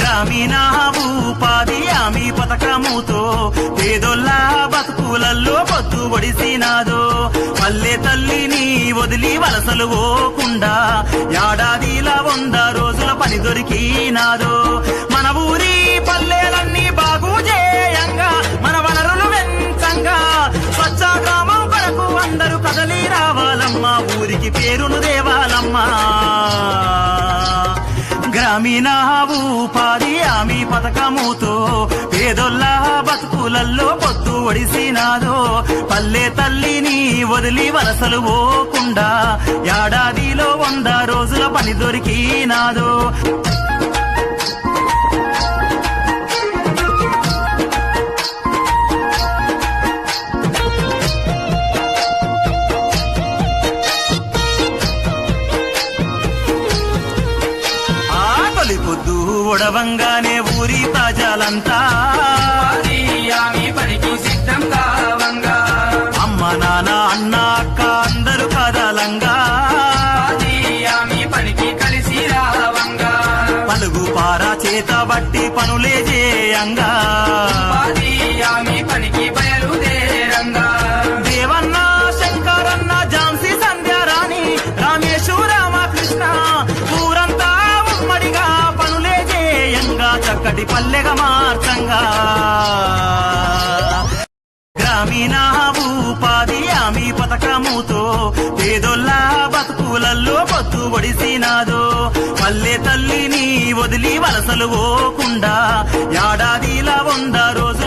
గ్రామీణ ఉపాధి హామీ పథకముతో పేదోళ్ళ బతుకులల్లో పొత్తు ఒడిసినాదో పల్లె తల్లిని వదిలి వలసలు పోకుండా ఏడాదిలా 100 రోజుల పని దొరికినాదో మన ఊరి పల్లెలన్నీ బాగు చేయంగా మన వనరులు వెంచంగా స్వచ్ఛ గ్రామం కొరకు అందరూ కదలి రావాలమ్మా ఊరికి పేరును దేవాలమ్మా గ్రామీణ ఉపాధి హామీ పథకముతో పేదోళ్ళ బతుకులల్లో పొత్తు ఒడిసినాదో పల్లె తల్లిని వదిలి వలసలు పోకుండా ఏడాదిలో 100 రోజుల పని దొరికినాదో పొద్దు ఒడవంగానే ఊరి ప్రజలంతా పనికి సిద్ధం కావంగా అమ్మ నాన్న అన్న అక్క అందరూ కదలంగా పనికి కలిసి రావంగా పలుగు పారా చేత బట్టి పనులే చేయంగా పనికి బయలుదేరంగా దేవన్న శంకరన్న ఝాన్సీ సంధ్యారాణి రామేశు రామకృష్ణ ఊరంతా ఉమ్మడిగా పనులే చేయంగా చక్కటి పల్లెగా మార్చంగా గ్రామీణ ఉపాధి హామీ పథకముతో పేదోళ్ళ బతుకులల్లో పొత్తు ఒడిసినాదో పల్లె తల్లిని వదిలి వలసలు పోకుండా ఏడాదిలా 100 రోజులు